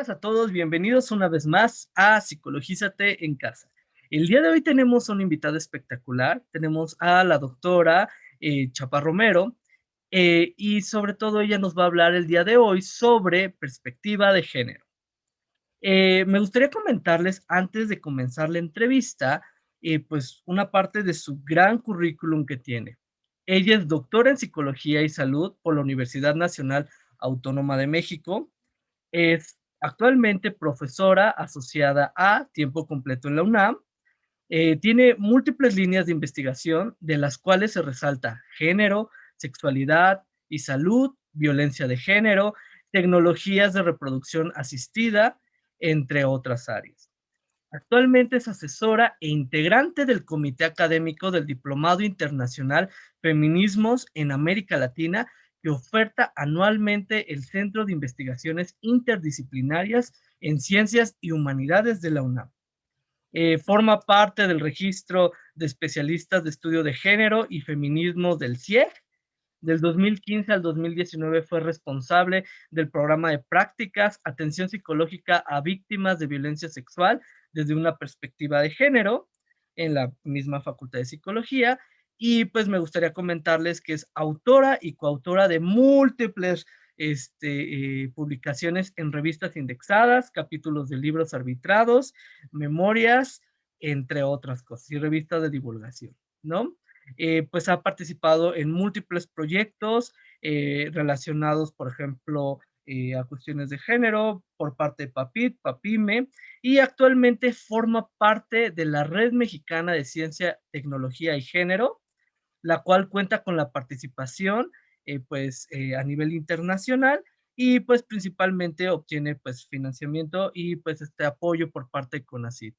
buenas a todos, bienvenidos una vez más a Psicologízate en Casa. El día de hoy tenemos una invitada espectacular, tenemos a la doctora Chapa Romero, y sobre todo ella nos va a hablar el día de hoy sobre perspectiva de género. Me gustaría comentarles antes de comenzar la entrevista, pues una parte de su gran currículum que tiene. Ella es doctora en Psicología y Salud por la Universidad Nacional Autónoma de México. Es actualmente profesora asociada a tiempo completo en la UNAM. Tiene múltiples líneas de investigación, de las cuales se resalta género, sexualidad y salud, violencia de género, tecnologías de reproducción asistida, entre otras áreas. Actualmente es asesora e integrante del Comité Académico del Diplomado Internacional Feminismos en América Latina, que oferta anualmente el Centro de Investigaciones Interdisciplinarias en Ciencias y Humanidades de la UNAM. Forma parte del registro de especialistas de estudio de género y feminismo del CIEG. Del 2015 al 2019 fue responsable del programa de prácticas Atención Psicológica a Víctimas de Violencia Sexual desde una perspectiva de género en la misma Facultad de Psicología. Y pues me gustaría comentarles que es autora y coautora de múltiples publicaciones en revistas indexadas, capítulos de libros arbitrados, memorias, entre otras cosas, y revistas de divulgación, ¿no? Pues ha participado en múltiples proyectos relacionados, por ejemplo, a cuestiones de género por parte de PAPIT, PAPIME, y actualmente forma parte de la Red Mexicana de Ciencia, Tecnología y Género, la cual cuenta con la participación a nivel internacional y pues principalmente obtiene pues financiamiento y pues este apoyo por parte de CONACYT,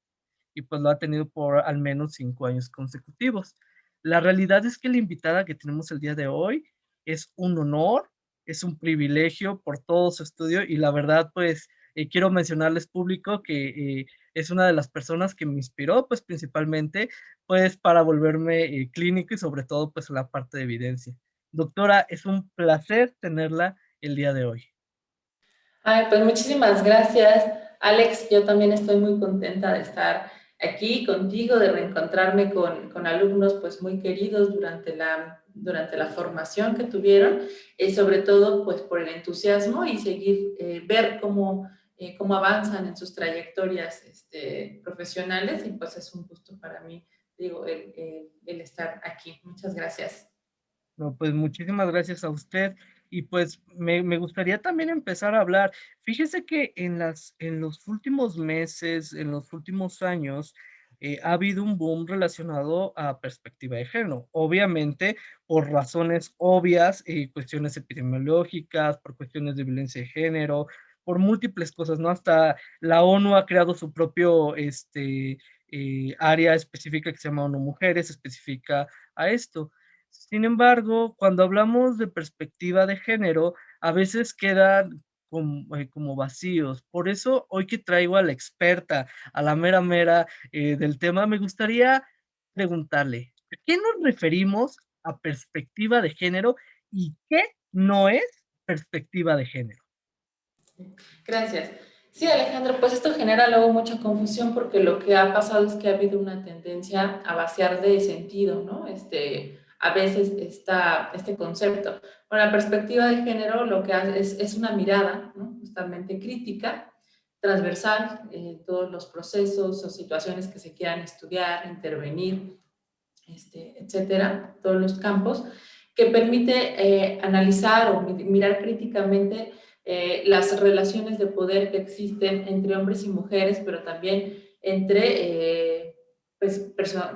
y pues lo ha tenido por al menos 5 años consecutivos. La realidad es que la invitada que tenemos el día de hoy es un honor, es un privilegio por todo su estudio, y la verdad pues quiero mencionarles público que es una de las personas que me inspiró pues principalmente pues para volverme clínico y sobre todo pues la parte de evidencia. Doctora, es un placer tenerla el día de hoy. Ay, pues muchísimas gracias, Alex. Yo también estoy muy contenta de estar aquí contigo, de reencontrarme con alumnos pues muy queridos durante la formación que tuvieron, sobre todo pues por el entusiasmo y seguir, ver cómo avanzan en sus trayectorias profesionales, y pues es un gusto para mí, digo, el estar aquí. Muchas gracias. No, pues muchísimas gracias a usted. Y pues me gustaría también empezar a hablar. Fíjese que en los últimos meses, en los últimos años, ha habido un boom relacionado a perspectiva de género. Obviamente, por razones obvias, cuestiones epidemiológicas, por cuestiones de violencia de género, por múltiples cosas, ¿no? Hasta la ONU ha creado su propio área específica que se llama ONU Mujeres, específica a esto. Sin embargo, cuando hablamos de perspectiva de género, a veces quedan como vacíos. Por eso, hoy que traigo a la experta, a la mera mera del tema, me gustaría preguntarle, ¿a qué nos referimos a perspectiva de género y qué no es perspectiva de género? Gracias. Sí, Alejandro, pues esto genera luego mucha confusión porque lo que ha pasado es que ha habido una tendencia a vaciar de sentido, ¿no? A veces este concepto. Bueno, la perspectiva de género lo que hace es una mirada, ¿no? Justamente crítica, transversal, en todos los procesos o situaciones que se quieran estudiar, intervenir, etcétera, todos los campos, que permite analizar o mirar críticamente las relaciones de poder que existen entre hombres y mujeres, pero también entre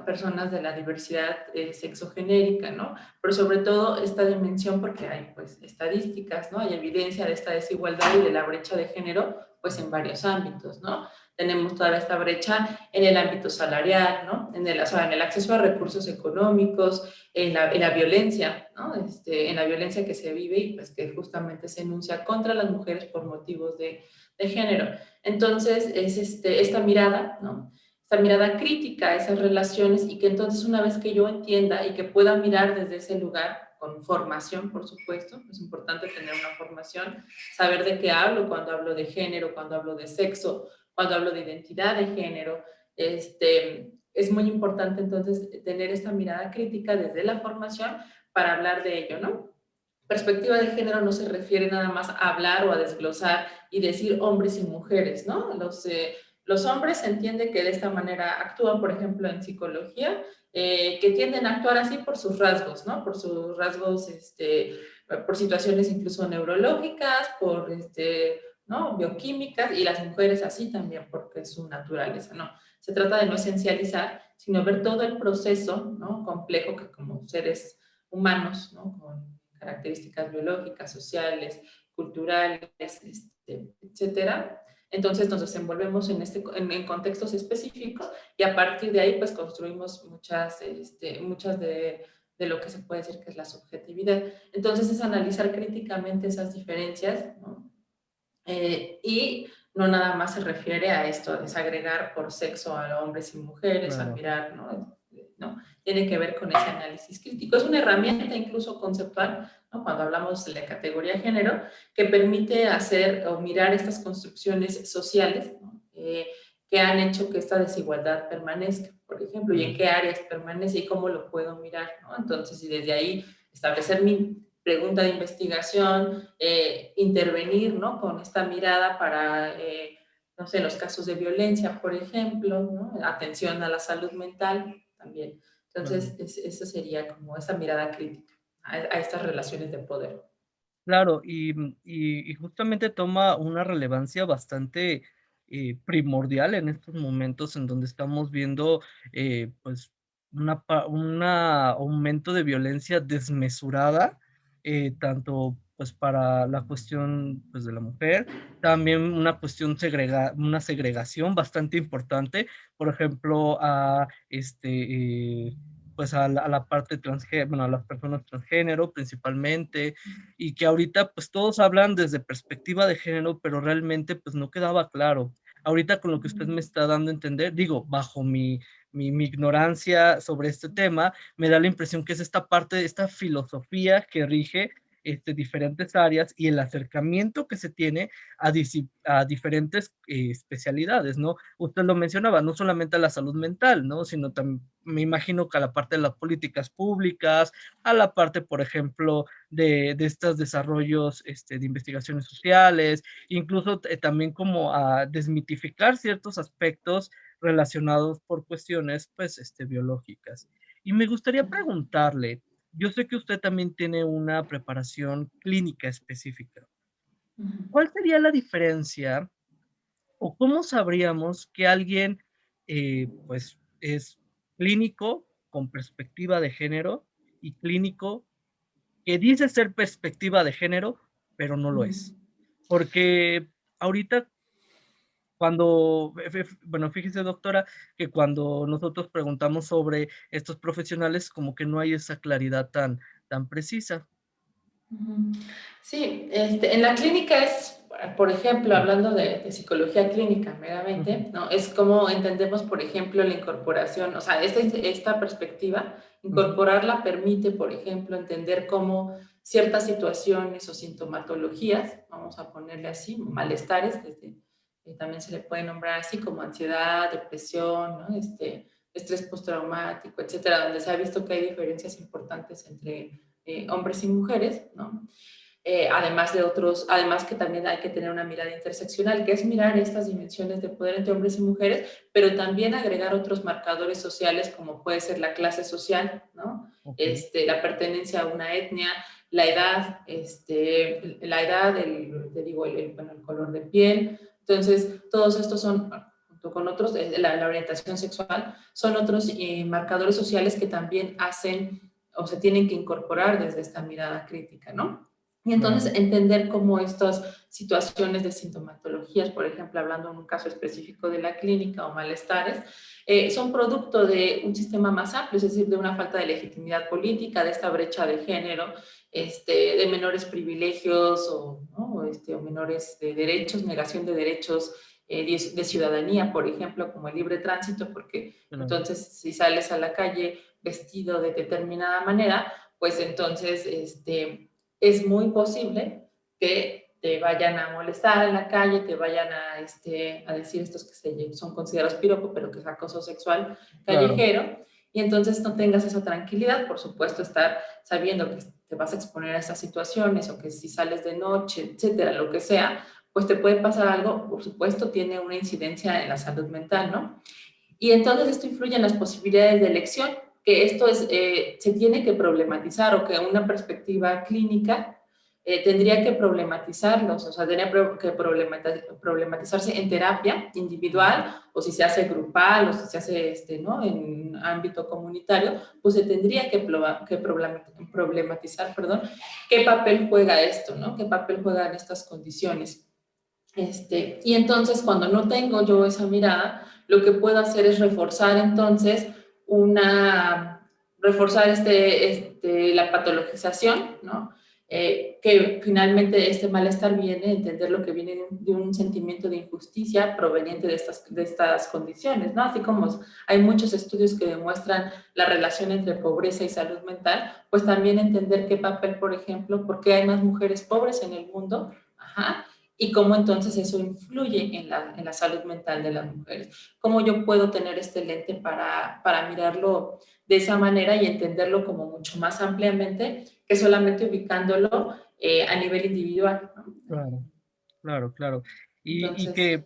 personas de la diversidad sexogenérica, ¿no? Pero sobre todo esta dimensión porque hay pues estadísticas, ¿no? Hay evidencia de esta desigualdad y de la brecha de género pues en varios ámbitos, ¿no? Tenemos toda esta brecha en el ámbito salarial, ¿no? O sea, en el acceso a recursos económicos, en la violencia, ¿no? En la violencia que se vive y pues que justamente se enuncia contra las mujeres por motivos de género. Entonces, es esta mirada, ¿no? Esta mirada crítica a esas relaciones, y que entonces una vez que yo entienda y que pueda mirar desde ese lugar, con formación, por supuesto. Es importante tener una formación, saber de qué hablo cuando hablo de género, cuando hablo de sexo, cuando hablo de identidad de género. Es muy importante entonces tener esta mirada crítica desde la formación para hablar de ello, ¿no? Perspectiva de género no se refiere nada más a hablar o a desglosar y decir hombres y mujeres, ¿no? Los hombres se entiende que de esta manera actúan, por ejemplo, en psicología, que tienden a actuar así por sus rasgos, ¿no? Por sus rasgos, por situaciones incluso neurológicas, ¿no? Bioquímicas, y las mujeres así también, porque es su naturaleza, ¿no? Se trata de no esencializar, sino ver todo el proceso, ¿no? Complejo que como seres humanos, ¿no? Con características biológicas, sociales, culturales, etcétera. Entonces nos desenvolvemos en contextos específicos y a partir de ahí pues construimos muchas de lo que se puede decir que es la subjetividad. Entonces es analizar críticamente esas diferencias, ¿no? Y no nada más se refiere a esto, a desagregar por sexo a hombres y mujeres, a Claro, mirar, ¿no? ¿No? Tiene que ver con ese análisis crítico. Es una herramienta incluso conceptual, ¿no? Cuando hablamos de la categoría género, que permite hacer o mirar estas construcciones sociales, ¿no? Que han hecho que esta desigualdad permanezca, por ejemplo, y en claro. qué áreas permanece y cómo lo puedo mirar, ¿no? Entonces, y desde ahí establecer mi pregunta de investigación, intervenir, ¿no? Con esta mirada para, no sé, los casos de violencia, por ejemplo, ¿no? Atención a la salud mental también. Claro. Entonces, eso sería como esa mirada crítica a estas relaciones de poder. Claro, y justamente toma una relevancia bastante, primordial en estos momentos en donde estamos viendo, pues, un aumento de violencia desmesurada, tanto, pues, para la cuestión, pues, de la mujer, también una segregación bastante importante, por ejemplo, pues, a la parte bueno, a las personas transgénero principalmente, y que ahorita, pues, todos hablan desde perspectiva de género, pero realmente, pues, no quedaba claro. Ahorita con lo que usted me está dando a entender, digo, bajo mi ignorancia sobre este tema, me da la impresión que es esta parte, esta filosofía que rige, diferentes áreas y el acercamiento que se tiene a diferentes, especialidades, ¿no? Usted lo mencionaba, no solamente a la salud mental, ¿no? Sino también me imagino que a la parte de las políticas públicas, a la parte, por ejemplo, de estos desarrollos, de investigaciones sociales, incluso, también como a desmitificar ciertos aspectos relacionados por cuestiones, pues, biológicas. Y me gustaría preguntarle, yo sé que usted también tiene una preparación clínica específica, ¿cuál sería la diferencia o cómo sabríamos que alguien, pues, es clínico con perspectiva de género y clínico que dice ser perspectiva de género, pero no lo es? Porque ahorita cuando, bueno, fíjese, doctora, que cuando nosotros preguntamos sobre estos profesionales, como que no hay esa claridad tan precisa. Ujú. Sí, en la clínica es, por ejemplo, Sí, hablando de psicología clínica ujú, meramente, ¿no? Es como entendemos, por ejemplo, la incorporación, o sea, esta perspectiva, ujú, incorporarla permite, por ejemplo, entender cómo ciertas situaciones o sintomatologías, vamos a ponerle así, malestares, también se le puede nombrar así como ansiedad, depresión, ¿no? Estrés postraumático, etcétera, donde se ha visto que hay diferencias importantes entre hombres y mujeres, ¿no? Además que también hay que tener una mirada interseccional, que es mirar estas dimensiones de poder entre hombres y mujeres, pero también agregar otros marcadores sociales como puede ser la clase social, ¿no? okey, La pertenencia a una etnia, la edad, te digo, bueno, el color de piel. Entonces, todos estos son, junto con otros, la orientación sexual, son otros marcadores sociales que también hacen o se tienen que incorporar desde esta mirada crítica, ¿no? Y claro, entonces entender cómo estas situaciones de sintomatologías, por ejemplo, hablando en un caso específico de la clínica o malestares, son producto de un sistema más amplio, es decir, de una falta de legitimidad política, de esta brecha de género, de menores privilegios o menores de derechos, negación de derechos de ciudadanía, por ejemplo, como el libre tránsito, porque claro, entonces si sales a la calle vestido de determinada manera, pues entonces es muy posible que te vayan a molestar en la calle, te vayan a decir estos que son considerados piropo, pero que es acoso sexual Claro, callejero, y entonces no tengas esa tranquilidad, por supuesto, estar sabiendo que te vas a exponer a estas situaciones o que si sales de noche, etcétera, lo que sea, pues te puede pasar algo, por supuesto, tiene una incidencia en la salud mental, ¿no? Y entonces esto influye en las posibilidades de elección, que esto se tiene que problematizar o que una perspectiva clínica tendría que problematizarlos, o sea, tendría que problematizarse en terapia individual o si se hace grupal o si se hace ¿no? en ámbito comunitario, pues se tendría que problematizar, perdón, qué papel juega esto, ¿no? ¿Qué papel juegan estas condiciones? Y entonces cuando no tengo yo esa mirada, lo que puedo hacer es reforzar entonces reforzar la patologización, ¿no? Que finalmente este malestar viene, entender lo que viene de un sentimiento de injusticia proveniente de estas condiciones, ¿no? Así como hay muchos estudios que demuestran la relación entre pobreza y salud mental, pues también entender qué papel, por ejemplo, por qué hay más mujeres pobres en el mundo, ajá, y cómo entonces eso influye en la salud mental de las mujeres. Cómo yo puedo tener este lente para mirarlo de esa manera y entenderlo como mucho más ampliamente que solamente ubicándolo a nivel individual, ¿no? claro. Claro, claro. Y, y Entonces, que,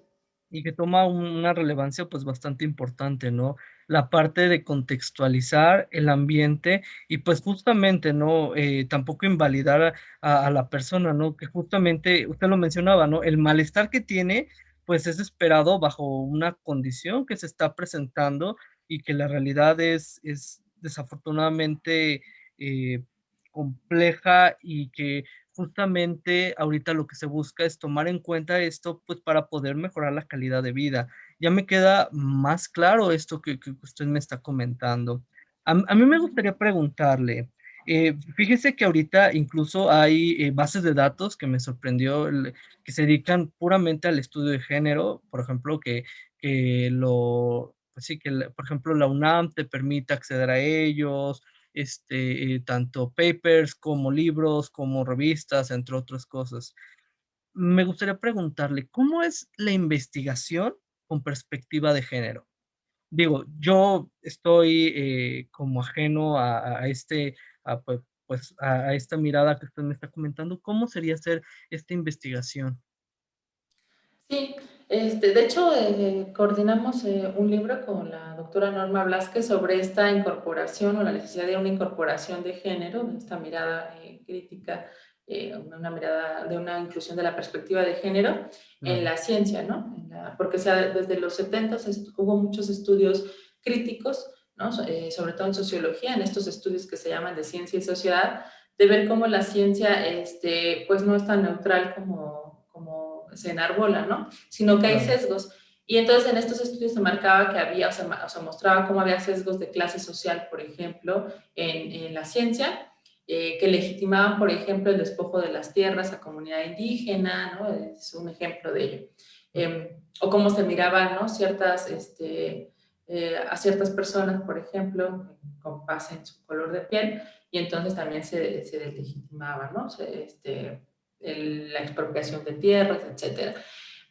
y que toma una relevancia pues bastante importante, ¿no? La parte de contextualizar el ambiente y pues justamente, ¿no? Tampoco invalidar a la persona, ¿no? Que justamente, usted lo mencionaba, ¿no? El malestar que tiene pues es esperado bajo una condición que se está presentando y que la realidad es desafortunadamente compleja y que justamente ahorita lo que se busca es tomar en cuenta esto, pues, para poder mejorar la calidad de vida. Ya me queda más claro esto que usted me está comentando. A mí me gustaría preguntarle, fíjese que ahorita incluso hay, bases de datos que me sorprendió, que se dedican puramente al estudio de género, por ejemplo, pues sí, por ejemplo, la UNAM te permite acceder a ellos, tanto papers como libros, como revistas, entre otras cosas. Me gustaría preguntarle, ¿cómo es la investigación con perspectiva de género? Digo, yo estoy como ajeno a esta mirada que usted me está comentando. ¿Cómo sería hacer esta investigación? sí, de hecho, coordinamos un libro con la doctora Norma Blasquez sobre esta incorporación o la necesidad de una incorporación de género, de esta mirada crítica, una mirada de una inclusión de la perspectiva de género en Claro, la ciencia, ¿no? Porque desde los 70 hubo muchos estudios críticos, ¿no? Sobre todo en sociología, en estos estudios que se llaman de ciencia y sociedad, de ver cómo la ciencia pues no es tan neutral como se enarbola, ¿no? Sino que hay claro, sesgos. Y entonces en estos estudios se marcaba que había, o sea, mostraba cómo había sesgos de clase social, por ejemplo, en la ciencia, que legitimaban, por ejemplo, el despojo de las tierras a comunidad indígena, ¿no? Es un ejemplo de ello. O cómo se miraban, ¿no? A ciertas personas, por ejemplo, con base en su color de piel, y entonces también se deslegitimaba, ¿no? La expropiación de tierras, etcétera.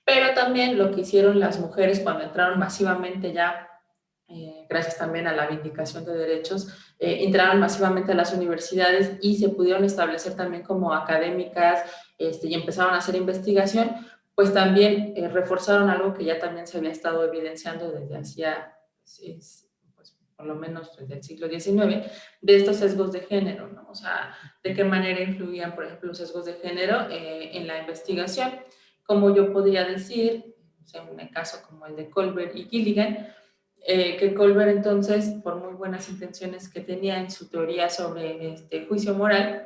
Pero también lo que hicieron las mujeres cuando entraron masivamente ya, gracias también a la vindicación de derechos, entraron masivamente a las universidades y se pudieron establecer también como académicas y empezaron a hacer investigación, pues también reforzaron algo que ya también se había estado evidenciando desde hacía, pues, por lo menos desde el siglo XIX, de estos sesgos de género, ¿no? O sea, de qué manera influían, por ejemplo, los sesgos de género en la investigación. Como yo podría decir, o sea, en un caso como el de Colbert y Gilligan, que Colbert entonces, por muy buenas intenciones que tenía en su teoría sobre este juicio moral,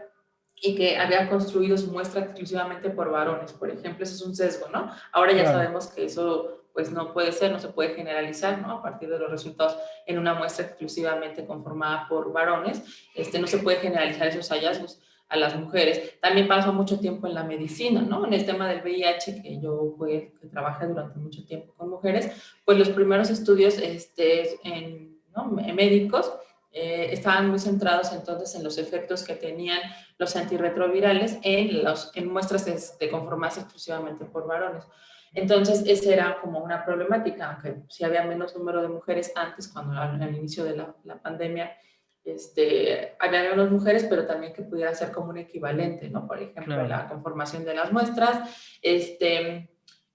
y que había construido su muestra exclusivamente por varones, por ejemplo, eso es un sesgo, ¿no? Ahora ya claro, sabemos que eso pues no puede ser, no se puede generalizar, ¿no? A partir de los resultados en una muestra exclusivamente conformada por varones, no se puede generalizar esos hallazgos a las mujeres. También pasó mucho tiempo en la medicina, ¿no? En el tema del VIH, que trabajé durante mucho tiempo con mujeres, pues los primeros estudios ¿no? médicos estaban muy centrados entonces en los efectos que tenían los antirretrovirales en muestras de conformarse exclusivamente por varones. Entonces, esa era como una problemática, aunque sí había menos número de mujeres antes, cuando al inicio de la pandemia, había menos mujeres, pero también que pudiera ser como un equivalente, ¿no? Por ejemplo, claro, la conformación de las muestras, ese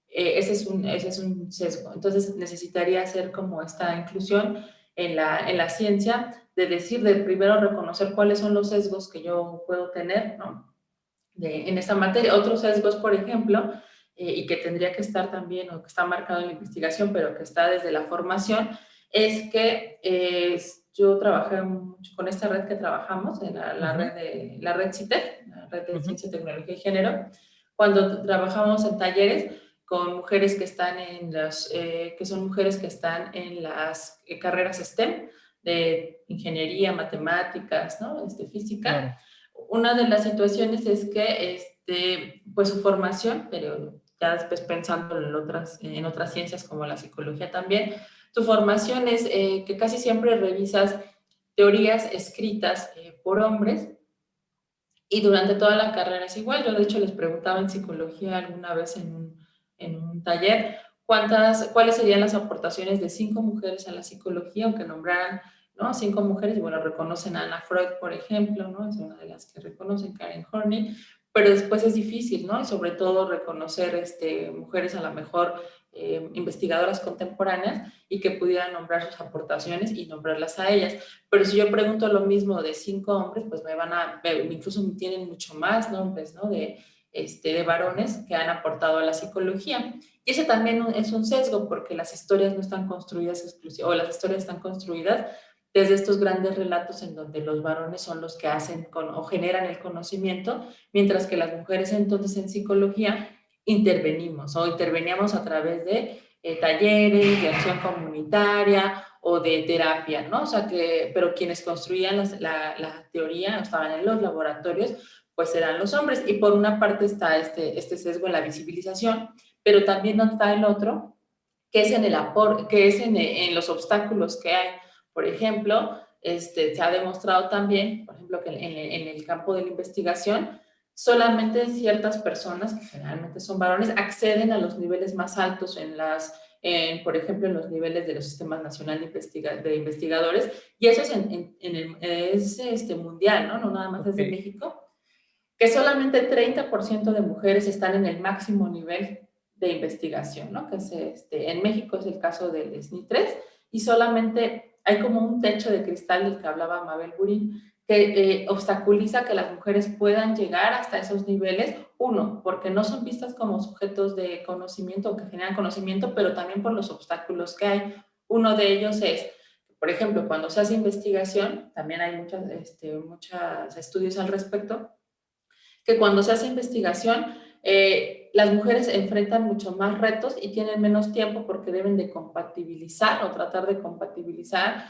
es un sesgo. Entonces, necesitaría hacer como esta inclusión en la ciencia, de decir, de primero reconocer cuáles son los sesgos que yo puedo tener, ¿no? En esta materia. Otros sesgos, por ejemplo, y que tendría que estar también, o que está marcado en la investigación, pero que está desde la formación, es que yo trabajé mucho con esta red que trabajamos, en ujú, la red CITEC, la red de ujú, Ciencia, Tecnología y Género, cuando trabajamos en talleres con mujeres que están que son mujeres que están en las carreras STEM, de ingeniería, matemáticas, ¿no? Física. claro, Una de las situaciones es que pues su formación, pero ya después pensando en otras ciencias como la psicología también, tu formación es que casi siempre revisas teorías escritas por hombres, y durante toda la carrera es igual. Yo de hecho les preguntaba en psicología alguna vez en un taller cuáles serían las aportaciones de 5 mujeres a la psicología, aunque nombraran, ¿no?, 5 mujeres, y bueno, reconocen a Anna Freud, por ejemplo, ¿no? Es una de las que reconocen, Karen Horney, pero después es difícil, ¿no? Y sobre todo reconocer mujeres a lo mejor investigadoras contemporáneas y que pudieran nombrar sus aportaciones y nombrarlas a ellas. Pero si yo pregunto lo mismo de 5 hombres, pues me van a, incluso tienen mucho más nombres, ¿no? De varones que han aportado a la psicología. Y ese también es un sesgo, porque las historias no están construidas exclusivamente, o las historias están construidas desde estos grandes relatos en donde los varones son los que hacen o generan el conocimiento, mientras que las mujeres entonces en psicología interveníamos a través de talleres, de acción comunitaria o de terapia, ¿no? O sea pero quienes construían la teoría, estaban en los laboratorios, pues eran los hombres. Y por una parte está este sesgo en la visibilización, pero también está el otro, que es que es en los obstáculos que hay. Por ejemplo, se ha demostrado también, por ejemplo, que en el campo de la investigación, solamente ciertas personas, que generalmente son varones, acceden a los niveles más altos por ejemplo, en los niveles de los sistemas nacionales de investigadores, y eso es mundial, ¿no? No nada más es de ok, México, que solamente 30% de mujeres están en el máximo nivel de investigación, ¿no? Que es en México es el caso del SNI 3, y solamente hay como un techo de cristal del que hablaba Mabel Burín, que obstaculiza que las mujeres puedan llegar hasta esos niveles. Uno, porque no son vistas como sujetos de conocimiento o que generan conocimiento, pero también por los obstáculos que hay. Uno de ellos es, por ejemplo, cuando se hace investigación, también hay muchos estudios al respecto, que cuando se hace investigación, las mujeres enfrentan mucho más retos y tienen menos tiempo, porque deben de compatibilizar o tratar de compatibilizar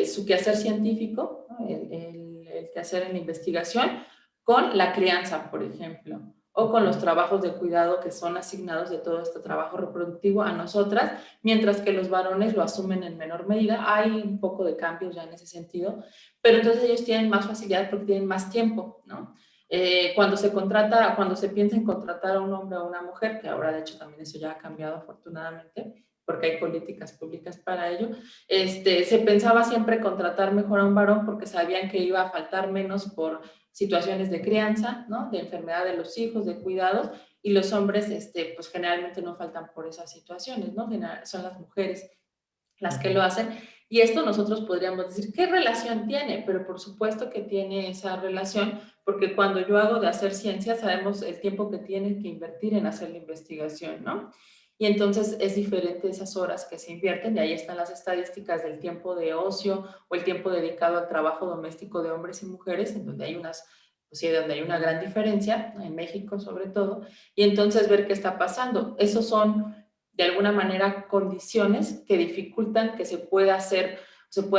su quehacer científico, ¿no? El quehacer en la investigación, con la crianza, por ejemplo, o con los ok, trabajos de cuidado que son asignados de todo este trabajo reproductivo a nosotras, mientras que los varones lo asumen en menor medida. Hay un poco de cambios ya en ese sentido, pero entonces ellos tienen más facilidad porque tienen más tiempo, ¿no? Cuando se piensa en contratar a un hombre o a una mujer, que ahora de hecho también eso ya ha cambiado afortunadamente, porque hay políticas públicas para ello, se pensaba siempre contratar mejor a un varón porque sabían que iba a faltar menos por situaciones de crianza, ¿no? De enfermedad de los hijos, de cuidados, y los hombres, pues generalmente no faltan por esas situaciones, ¿no? Son las mujeres las que ujú, lo hacen. Y esto nosotros podríamos decir, ¿qué relación tiene? Pero por supuesto que tiene esa relación, porque cuando yo hago de hacer ciencia, sabemos el tiempo que tienen que invertir en hacer la investigación, ¿no? Y entonces es diferente esas horas que se invierten, y ahí están las estadísticas del tiempo de ocio o el tiempo dedicado al trabajo doméstico de hombres y mujeres, en donde hay pues sí, donde hay una gran diferencia, en México sobre todo, y entonces ver qué está pasando. Esos son de alguna manera condiciones que dificultan que se pueda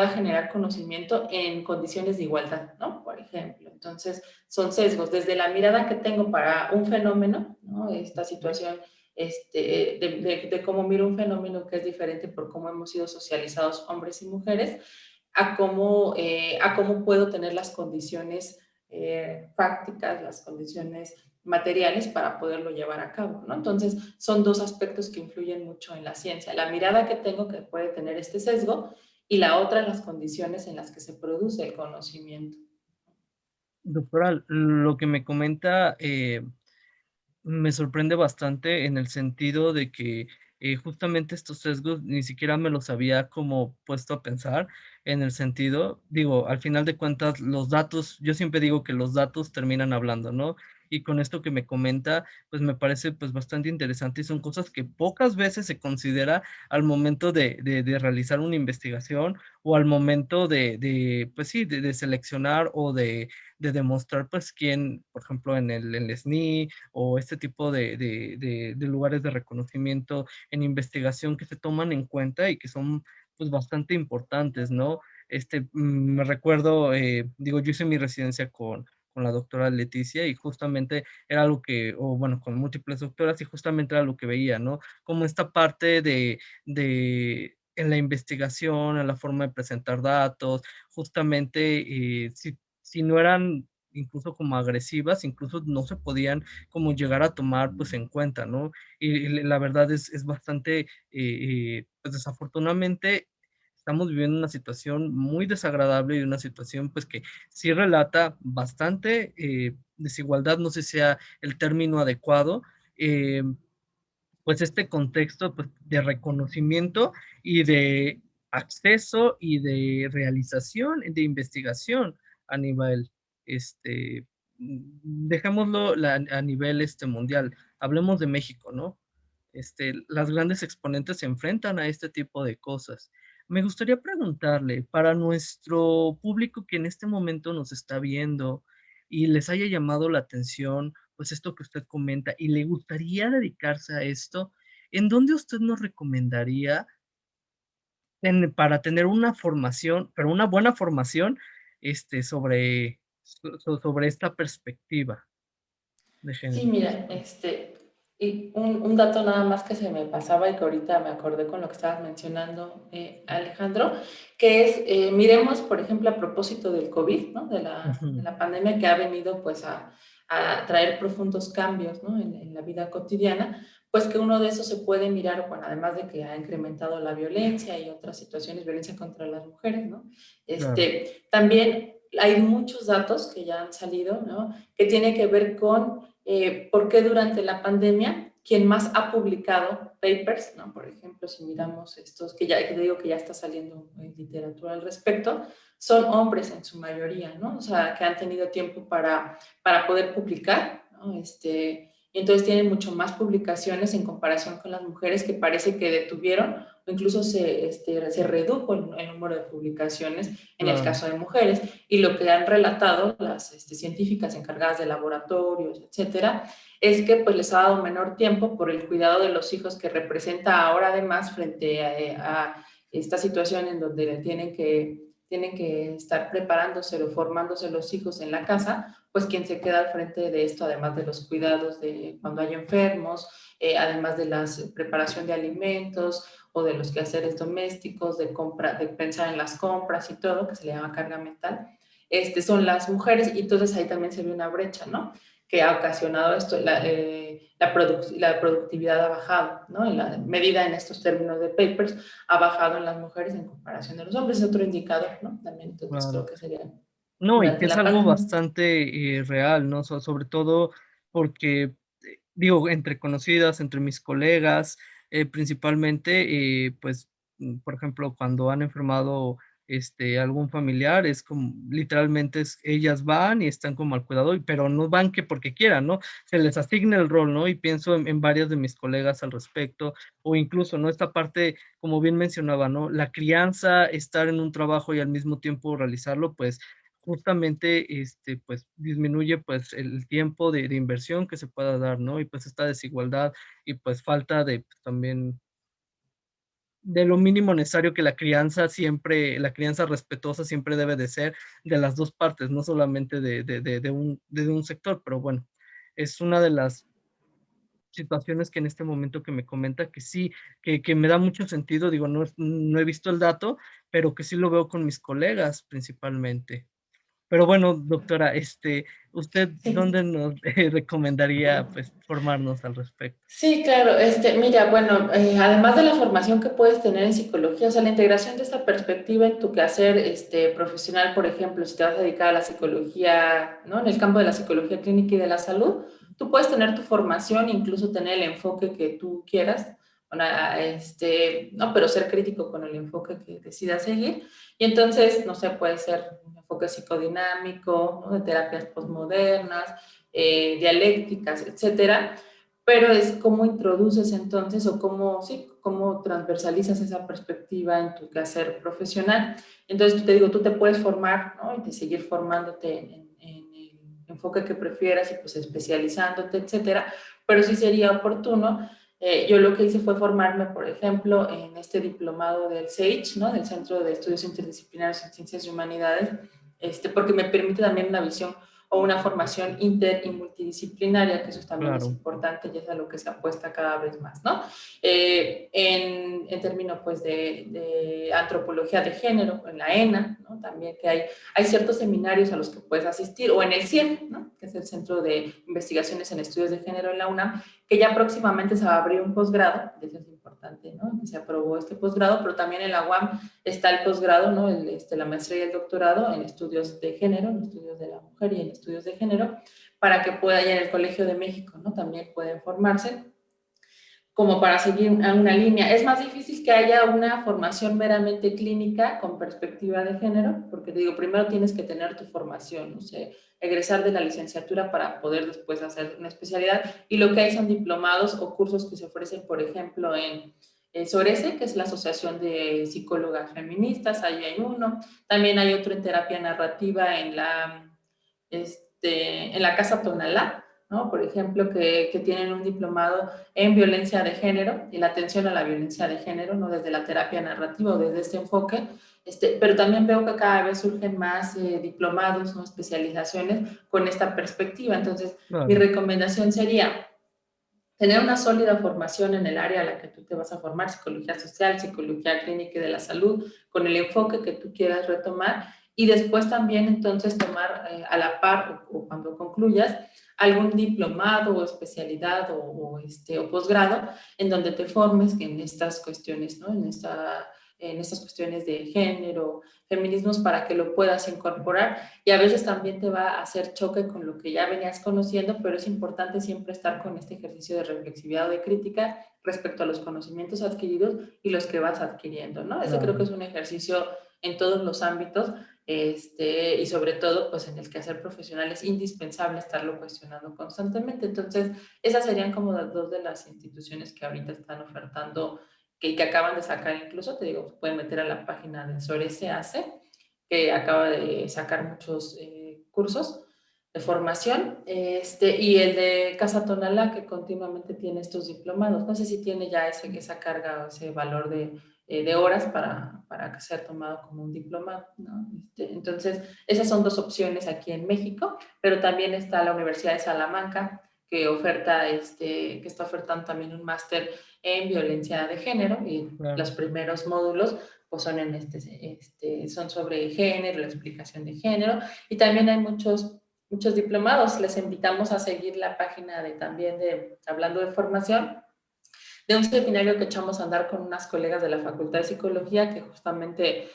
generar conocimiento en condiciones de igualdad, ¿no? Por ejemplo. Entonces, son sesgos. Desde la mirada que tengo para un fenómeno, ¿no? Esta ok, situación de cómo miro un fenómeno, que es diferente por cómo hemos sido socializados hombres y mujeres, a cómo puedo tener las condiciones fácticas, las condiciones materiales para poderlo llevar a cabo, ¿no? Entonces, son dos aspectos que influyen mucho en la ciencia. La mirada que tengo que puede tener este sesgo y la otra, las condiciones en las que se produce el conocimiento. Doctora, lo que me comenta, me sorprende bastante en el sentido de que, justamente estos sesgos ni siquiera me los había como puesto a pensar, en el sentido, digo, al final de cuentas, los datos, yo siempre digo que los datos terminan hablando, ¿no? Y con esto que me comenta, pues me parece pues bastante interesante y son cosas que pocas veces se considera al momento de realizar una investigación o al momento pues sí, de seleccionar o de demostrar pues quién, por ejemplo, en el SNI o este tipo de lugares de reconocimiento en investigación que se toman en cuenta y que son pues bastante importantes, ¿no? Me recuerdo, digo, yo hice mi residencia con la doctora Leticia y justamente era algo que, o bueno, con múltiples doctoras y justamente era lo que veía, ¿no? Como esta parte en la investigación, en la forma de presentar datos, justamente, si no eran incluso como agresivas, incluso no se podían como llegar a tomar pues en cuenta, ¿no? Y la verdad es bastante, pues desafortunadamente estamos viviendo una situación muy desagradable y una situación pues que sí relata bastante desigualdad, no sé si sea el término adecuado, eh, pues este contexto pues, de reconocimiento y de acceso y de realización de investigación a nivel, dejémoslo a nivel mundial, hablemos de México, ¿no? Las grandes exponentes se enfrentan a este tipo de cosas. Me gustaría preguntarle, para nuestro público que en este momento nos está viendo y les haya llamado la atención, pues esto que usted comenta, y le gustaría dedicarse a esto, ¿en dónde usted nos recomendaría para tener una formación, pero una buena formación, sobre esta perspectiva de Sí, género? mira, y un dato nada más que se me pasaba y que ahorita me acordé con lo que estabas mencionando, Alejandro, que es, miremos, por ejemplo, a propósito del COVID, ¿no? De Ujú, la pandemia que ha venido pues a traer profundos cambios, ¿no? En la vida cotidiana, pues que uno de esos se puede mirar, bueno, además de que ha incrementado la violencia y otras situaciones, violencia contra las mujeres, ¿no? claro, También hay muchos datos que ya han salido, ¿no? Que tiene que ver con por qué durante la pandemia quien más ha publicado papers, ¿no? Por ejemplo, si miramos estos, que te digo que ya está saliendo literatura al respecto, son hombres en su mayoría, ¿no? O sea, que han tenido tiempo para poder publicar, ¿no? Y entonces tienen mucho más publicaciones en comparación con las mujeres que parece que detuvieron o incluso se redujo el número de publicaciones en el claro, caso de mujeres. Y lo que han relatado las científicas encargadas de laboratorios, etcétera, es que pues les ha dado menor tiempo por el cuidado de los hijos que representa ahora además frente a esta situación en donde tienen que estar preparándose o formándose los hijos en la casa, pues quien se queda al frente de esto, además de los cuidados de cuando hay enfermos, además de la preparación de alimentos o de los quehaceres domésticos, de compra, de pensar en las compras y todo, que se le llama carga mental, son las mujeres y entonces ahí también se ve una brecha, ¿no? Que ha ocasionado esto, la productividad ha bajado, ¿no? En la medida en estos términos de papers ha bajado en las mujeres en comparación de los hombres, es otro indicador, ¿no? También entonces creo claro. que sería No, y que durante es la algo pandemia. bastante, real, ¿no? Sobre todo porque, digo, entre conocidas, entre mis colegas, principalmente, pues, por ejemplo, cuando han enfermado, algún familiar, es como literalmente ellas van y están como al cuidado, pero no van que porque quieran, ¿no? Se les asigna el rol, ¿no? Y pienso en varias de mis colegas al respecto, o incluso, ¿no? Esta parte, como bien mencionaba, ¿no? La crianza, estar en un trabajo y al mismo tiempo realizarlo, pues justamente, pues, disminuye, pues, el tiempo de inversión que se pueda dar, ¿no? Y, pues, esta desigualdad y, pues, falta de, pues, también de lo mínimo necesario que la crianza respetuosa siempre debe de ser de las 2 partes, no solamente de un sector, pero bueno, es una de las situaciones que en este momento que me comenta que sí, que me da mucho sentido, digo, no he visto el dato, pero que sí lo veo con mis colegas principalmente. Pero bueno, doctora, ¿usted Sí. dónde nos recomendaría, pues, formarnos al respecto? Sí, claro. Mira, bueno, además de la formación que puedes tener en psicología, o sea, la integración de esta perspectiva en tu quehacer profesional, por ejemplo, si te vas a dedicar a la psicología, ¿no? En el campo de la psicología clínica y de la salud, tú puedes tener tu formación, incluso tener el enfoque que tú quieras, bueno, no, pero ser crítico con el enfoque que decidas seguir. Y entonces, no sé, puede ser un enfoque psicodinámico, ¿no? De terapias postmodernas, dialécticas, etcétera, pero es cómo introduces entonces o cómo, sí, cómo transversalizas esa perspectiva en tu quehacer profesional. Entonces, te digo, tú te puedes formar, ¿no? Y te seguir formándote en el enfoque que prefieras y pues especializándote, etcétera, pero sí sería oportuno. Yo lo que hice fue formarme, por ejemplo, en este diplomado del SAGE, ¿no? Del Centro de Estudios Interdisciplinarios en Ciencias y Humanidades, porque me permite también una visión o una formación inter y multidisciplinaria, que eso también es Claro, importante y es a lo que se apuesta cada vez más, ¿no? En términos, pues, de antropología de género, en la ENA, ¿no? También que hay ciertos seminarios a los que puedes asistir, o en el CIEG, ¿no? Que es el Centro de Investigaciones en Estudios de Género en la UNAM, que ya próximamente se va a abrir un posgrado, eso es importante, ¿no? Que se aprobó este posgrado, pero también en la UAM está el posgrado, ¿no? La maestría y el doctorado en estudios de género, en estudios de la mujer y en estudios de género, para que pueda, y en el Colegio de México, ¿no? También pueden formarse como para seguir una línea. Es más difícil que haya una formación meramente clínica con perspectiva de género, porque te digo, primero tienes que tener tu formación, no sé, egresar de la licenciatura para poder después hacer una especialidad, y lo que hay son diplomados o cursos que se ofrecen, por ejemplo, en SORESE, que es la Asociación de Psicólogas Feministas, ahí hay uno, también hay otro en terapia narrativa en la Casa Tonalá, ¿no? Por ejemplo, que tienen un diplomado en violencia de género y la atención a la violencia de género, ¿no? Desde la terapia narrativa o desde este enfoque, pero también veo que cada vez surgen más diplomados, ¿no? Especializaciones con esta perspectiva. Entonces, mi claro. recomendación sería tener una sólida formación en el área a la que tú te vas a formar, psicología social, psicología clínica y de la salud, con el enfoque que tú quieras retomar, y después también entonces tomar a la par o cuando concluyas algún diplomado o especialidad o posgrado en donde te formes en estas cuestiones, ¿no? En estas cuestiones de género, feminismos, para que lo puedas incorporar, y a veces también te va a hacer choque con lo que ya venías conociendo, pero es importante siempre estar con este ejercicio de reflexividad o de crítica respecto a los conocimientos adquiridos y los que vas adquiriendo, ¿no? Ese creo que Claro. es un ejercicio en todos los ámbitos, y sobre todo, pues en el quehacer profesional es indispensable estarlo cuestionando constantemente. Entonces, esas serían como dos de las instituciones que ahorita están ofertando, que acaban de sacar, incluso, te digo, pueden meter a la página de SORESE ACE, que acaba de sacar muchos cursos de formación, y el de Casa Tonalá, que continuamente tiene estos diplomados. No sé si tiene ya esa carga o ese valor de horas para ser tomado como un diplomado, ¿no? Entonces, esas son dos opciones aquí en México, pero también está la Universidad de Salamanca, que que está ofertando también un máster en violencia de género, y Claro. los primeros módulos pues son sobre género, la explicación de género, y también hay muchos diplomados. Les invitamos a seguir la página también hablando de formación, de un seminario que echamos a andar con unas colegas de la Facultad de Psicología, que justamente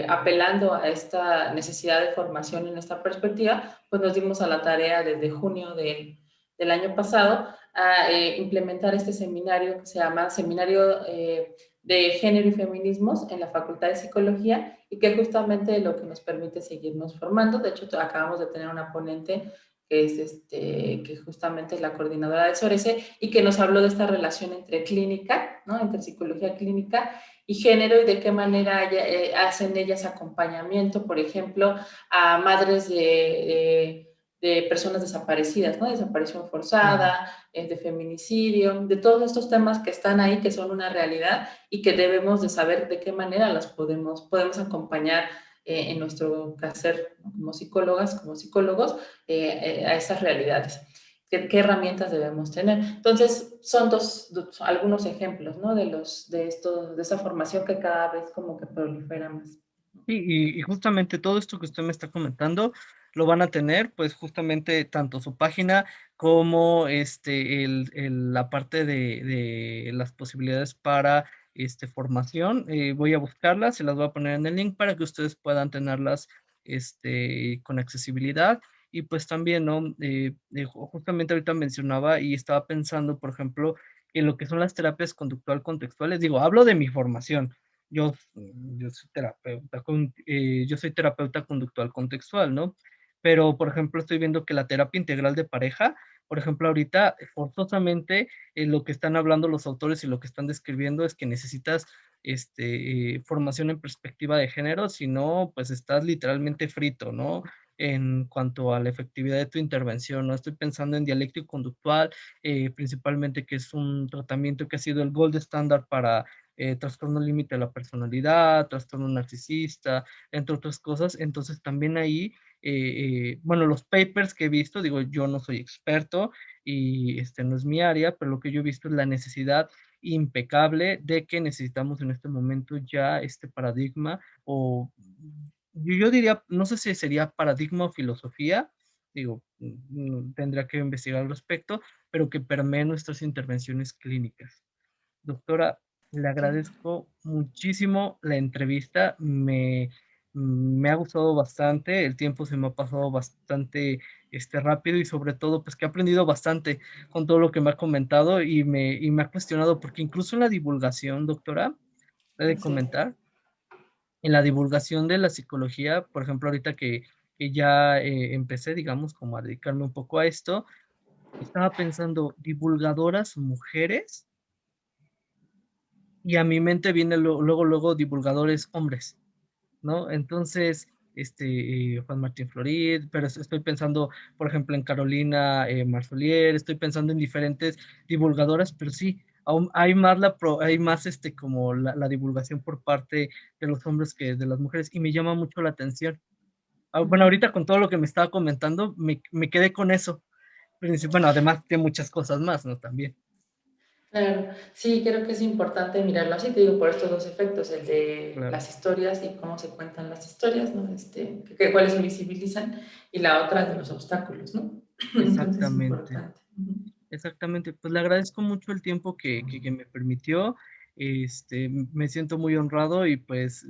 apelando a esta necesidad de formación en esta perspectiva, pues nos dimos a la tarea desde junio del año pasado a implementar este seminario que se llama Seminario de Género y Feminismos en la Facultad de Psicología, y que justamente lo que nos permite seguirnos formando. De hecho, acabamos de tener una ponente que justamente es la coordinadora de SORESE, y que nos habló de esta relación entre clínica, ¿no? Entre psicología clínica y género, y de qué manera hacen ellas acompañamiento, por ejemplo, a madres de personas desaparecidas, ¿no? Desaparición Claro. forzada, de feminicidio, de todos estos temas que están ahí, que son una realidad y que debemos de saber de qué manera las podemos acompañar en nuestro quehacer, ¿no? Como psicólogas, como psicólogos, a esas realidades. qué herramientas debemos tener. Entonces, son algunos ejemplos, ¿no? De esa formación que cada vez como que prolifera más. Y justamente todo esto que usted me está comentando lo van a tener, pues justamente tanto su página como la parte de las posibilidades para formación. Voy a buscarlas, se las voy a poner en el link para que ustedes puedan tenerlas con accesibilidad. Y pues también, ¿no? Justamente ahorita mencionaba y estaba pensando, por ejemplo, en lo que son las terapias conductual contextuales. Digo, hablo de mi formación. Yo soy terapeuta conductual contextual, ¿no? Pero, por ejemplo, estoy viendo que la terapia integral de pareja, por ejemplo, ahorita forzosamente lo que están hablando los autores y lo que están describiendo es que necesitas formación en perspectiva de género, si no, pues estás literalmente frito, ¿no? En cuanto a la efectividad de tu intervención, ¿no? Estoy pensando en dialéctico conductual, principalmente que es un tratamiento que ha sido el gold estándar para trastorno límite de la personalidad, trastorno narcisista, entre otras cosas. Entonces también ahí, bueno, los papers que he visto, digo, yo no soy experto y no es mi área, pero lo que yo he visto es la necesidad impecable de que necesitamos en este momento ya este paradigma o yo diría, no sé si sería paradigma o filosofía, digo, tendría que investigar al respecto, pero que permee nuestras intervenciones clínicas. Doctora, le Sí. agradezco muchísimo la entrevista. Me ha gustado bastante. El tiempo se me ha pasado bastante rápido y sobre todo, pues que he aprendido bastante con todo lo que me ha comentado y me ha cuestionado, porque incluso en la divulgación, doctora, he de Sí. comentar, en la divulgación de la psicología, por ejemplo, ahorita que ya empecé, digamos, como a dedicarme un poco a esto, estaba pensando, divulgadoras mujeres y a mi mente viene luego divulgadores hombres, ¿no? Entonces, Juan Martín Florid, pero estoy pensando, por ejemplo, en Carolina Marsolier, estoy pensando en diferentes divulgadoras, pero sí, aún hay más hay más como la divulgación por parte de los hombres que de las mujeres, y me llama mucho la atención. Bueno, Ujú. ahorita con todo lo que me estaba comentando, me quedé con eso. Bueno, además de muchas cosas más, ¿no? También, Claro, sí, creo que es importante mirarlo así, te digo, por estos dos efectos, el de claro, las historias y cómo se cuentan las historias, ¿no? Cuáles se visibilizan y la otra de los obstáculos, ¿no? Entonces es exactamente. importante. Ujú. Exactamente, pues le agradezco mucho el tiempo que me permitió, me siento muy honrado y pues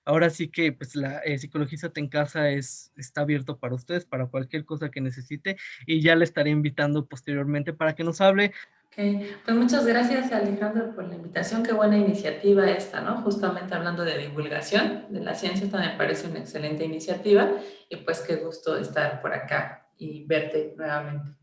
ahora sí que pues la Psicologízate en Casa está abierto para ustedes, para cualquier cosa que necesite y ya le estaré invitando posteriormente para que nos hable. Ok, pues muchas gracias Alejandro por la invitación, qué buena iniciativa esta, ¿no? Justamente hablando de divulgación de la ciencia, esta me parece una excelente iniciativa y pues qué gusto estar por acá y verte nuevamente.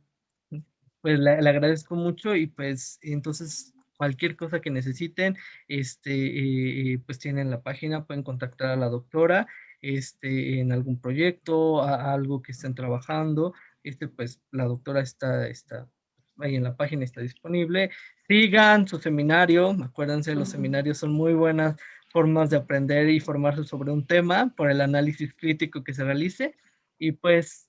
Pues le agradezco mucho y pues entonces cualquier cosa que necesiten, pues tienen la página, pueden contactar a la doctora, en algún proyecto, algo que estén trabajando, pues la doctora está ahí en la página, está disponible. Sigan su seminario, acuérdense, los Ujú. seminarios son muy buenas formas de aprender y formarse sobre un tema por el análisis crítico que se realice y pues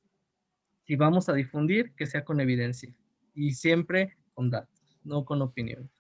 si vamos a difundir, que sea con evidencia y siempre con datos, no con opinión.